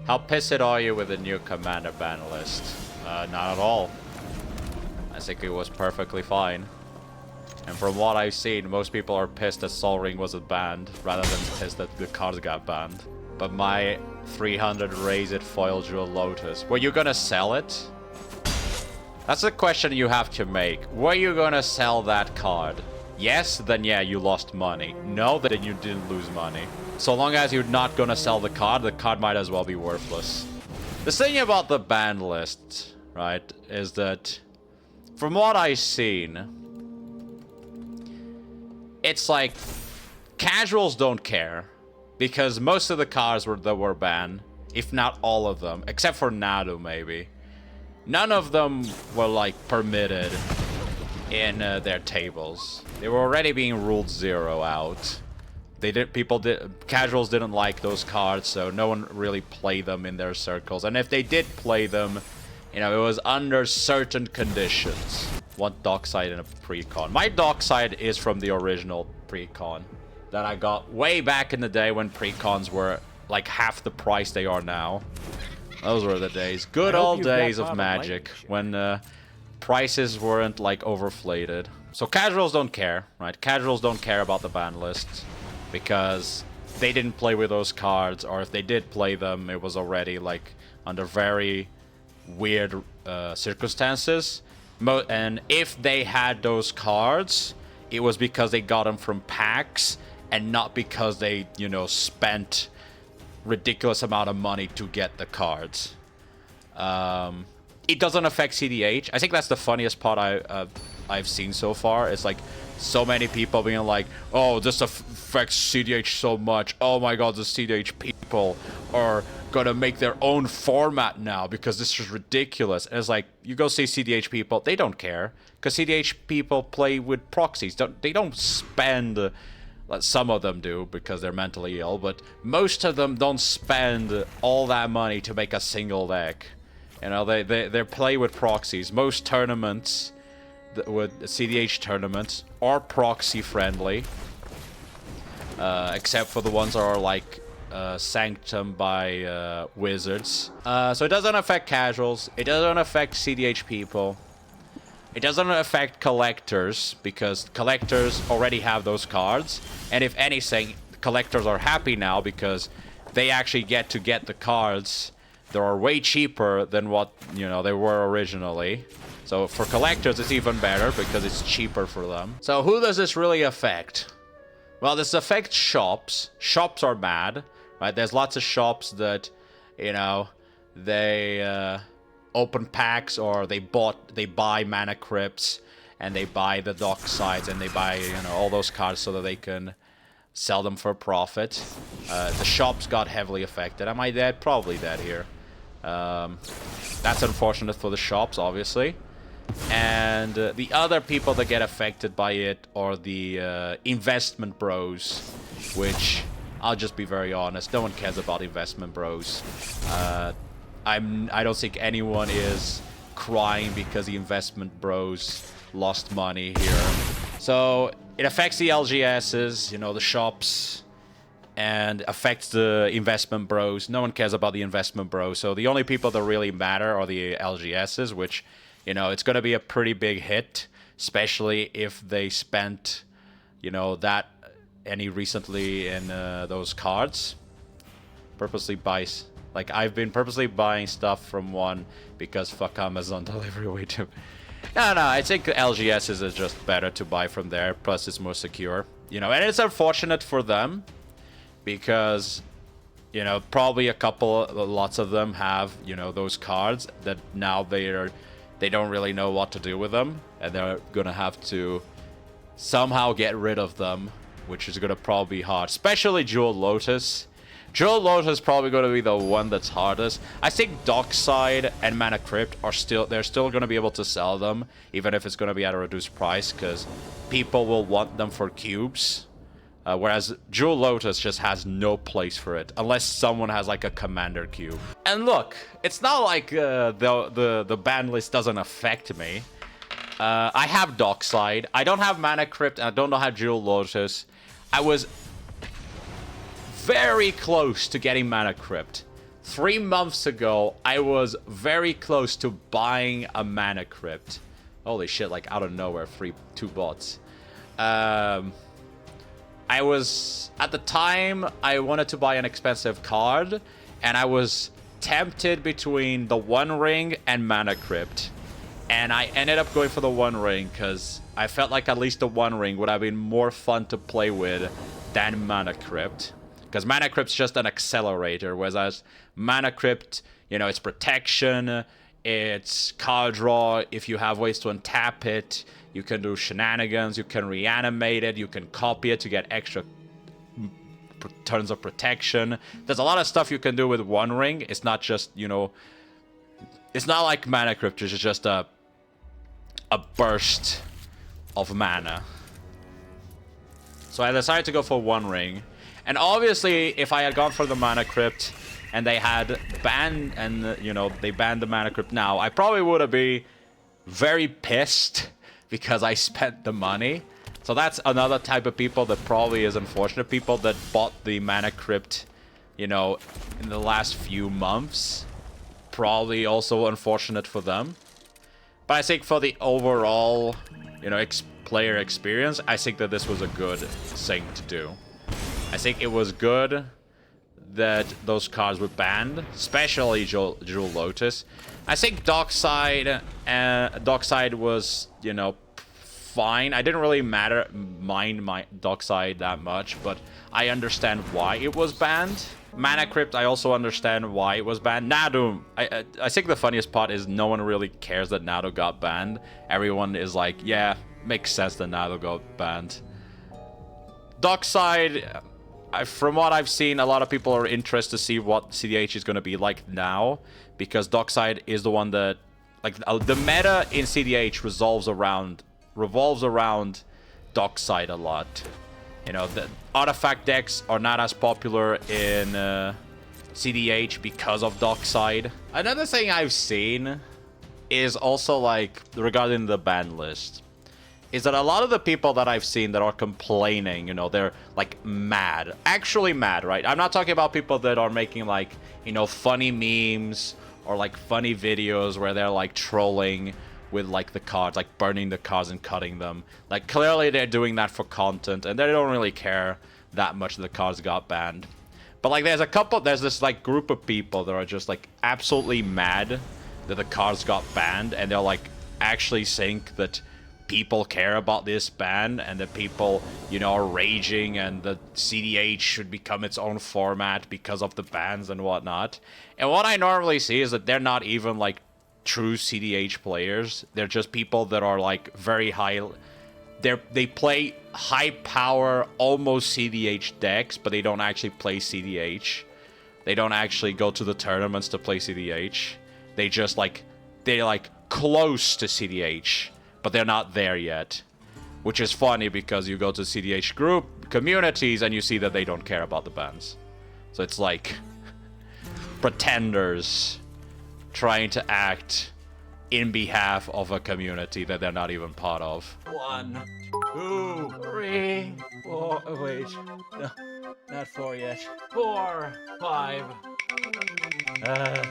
How pissed are you with the new commander ban list? Not at all. I think it was perfectly fine. And from what I've seen, most people are pissed that Sol Ring wasn't banned, rather than pissed that the cards got banned. But my 300 Raise It Foil Jewel Lotus, were you gonna sell it? That's a question you have to make. Were you gonna sell that card? Yes, then yeah, you lost money. No, then you didn't lose money. So long as you're not gonna sell the card might as well be worthless. The thing about the ban list, right, is that from what I've seen, it's like casuals don't care because most of the cards that were banned, if not all of them, except for Nadu maybe, none of them were like permitted in their tables. They were already being ruled 0 out. Casuals didn't like those cards, so no one really played them in their circles. And if they did play them, you know, it was under certain conditions. Want Dockside in a pre-con. My Dockside is from the original pre-con that I got way back in the day when pre-cons were like half the price they are now. Those were the days. Good old days of Magic when prices weren't like overflated. So casuals don't care, right? Casuals don't care about the ban list because they didn't play with those cards, or if they did play them, it was already like under very weird circumstances. And if they had those cards, it was because they got them from packs and not because they, you know, spent ridiculous amount of money to get the cards. It doesn't affect CDH. I think that's the funniest part I've seen so far. It's like so many people being like, oh, this affects CDH so much. Oh my god, the CDH people are gonna make their own format now because this is ridiculous. And it's like, you go see CDH people, they don't care. Because CDH people play with proxies. They don't spend... Some of them do because they're mentally ill, but most of them don't spend all that money to make a single deck. You know, they play with proxies. Most tournaments, with CDH tournaments, are proxy friendly, except for the ones that are like sanctioned by wizards. So it doesn't affect casuals. It doesn't affect CDH people. It doesn't affect collectors, because collectors already have those cards. And if anything, collectors are happy now because they actually get to get the cards that are way cheaper than what, you know, they were originally. So for collectors, it's even better because it's cheaper for them. So who does this really affect? Well, this affects shops. Shops are bad, right? There's lots of shops that, you know, they... open packs, or they buy mana crypts, and they buy the Docksides, and they buy, you know, all those cards so that they can sell them for profit. The shops got heavily affected. Am I dead? Probably dead here. That's unfortunate for the shops, obviously. And the other people that get affected by it are the investment bros, which, I'll just be very honest, no one cares about investment bros. I don't think anyone is crying because the investment bros lost money here. So it affects the LGSs, you know, the shops, and affects the investment bros. No one cares about the investment bros. So the only people that really matter are the LGSs, which, you know, it's going to be a pretty big hit, especially if they spent, you know, that any recently in those cards. Purposely buys. Like, I've been purposely buying stuff from one because fuck Amazon delivery way too. No, I think LGS is just better to buy from there. Plus, it's more secure. You know, and it's unfortunate for them because, you know, probably lots of them have, you know, those cards that now they don't really know what to do with them, and they're gonna have to somehow get rid of them, which is gonna probably be hard. Especially Jewel Lotus. Jewel Lotus is probably going to be the one that's hardest. I think Dockside and Mana Crypt are still going to be able to sell them, even if it's going to be at a reduced price, because people will want them for cubes. Whereas Jewel Lotus just has no place for it, unless someone has like a commander cube. And look, it's not like the ban list doesn't affect me. I have Dockside. I don't have Mana Crypt, and I don't have Jewel Lotus. I was very close to getting Mana Crypt. 3 months ago, I was very close to buying a mana crypt. Holy shit, like out of nowhere, 2 bots. I was, at the time, I wanted to buy an expensive card, and I was tempted between the One Ring and Mana Crypt. And I ended up going for the One Ring, because I felt like at least the One Ring would have been more fun to play with than Mana Crypt. Because Mana Crypt's just an accelerator, whereas Mana Crypt, you know, it's protection, it's card draw. If you have ways to untap it, you can do shenanigans, you can reanimate it, you can copy it to get extra turns of protection. There's a lot of stuff you can do with One Ring. It's not just, you know, it's not like Mana Crypt, it's just a burst of mana. So I decided to go for One Ring. And obviously, if I had gone for the Mana Crypt and they had banned, and you know, they banned the Mana Crypt now, I probably would have been very pissed because I spent the money. So that's another type of people that probably is unfortunate. People that bought the Mana Crypt, you know, in the last few months. Probably also unfortunate for them. But I think for the overall, you know, player experience, I think that this was a good thing to do. I think it was good that those cards were banned, especially Jewel Lotus. I think Dockside was, you know, fine. I didn't really mind my Dockside that much, but I understand why it was banned. Mana Crypt, I also understand why it was banned. Nadu, I think the funniest part is no one really cares that Nadu got banned. Everyone is like, yeah, makes sense that Nadu got banned. Dockside, from what I've seen, a lot of people are interested to see what CDH is going to be like now, because Dockside is the one that, like, the meta in CDH revolves around Dockside a lot. You know, the artifact decks are not as popular in CDH because of Dockside. Another thing I've seen is also, like, regarding the ban list, is that a lot of the people that I've seen that are complaining, you know, they're, like, mad. Actually mad, right? I'm not talking about people that are making, like, you know, funny memes or, like, funny videos where they're, like, trolling with, like, the cards, like burning the cards and cutting them. Like, clearly they're doing that for content, and they don't really care that much that the cards got banned. But, like, there's this, like, group of people that are just, like, absolutely mad that the cards got banned, and they'll, like, actually think that people care about this ban, and that people, you know, are raging, and the CDH should become its own format because of the bans and whatnot. And what I normally see is that they're not even, like, true CDH players. They're just people that are, like, very high. They play high power, almost CDH decks, but they don't actually play CDH. They don't actually go to the tournaments to play CDH. They just, like, they're, like, close to CDH, but they're not there yet. Which is funny because you go to CDH group communities and you see that they don't care about the bans. So it's like pretenders trying to act in behalf of a community that they're not even part of. 1, 2, 3, 4. Oh, wait. No, not 4 yet. 4, 5.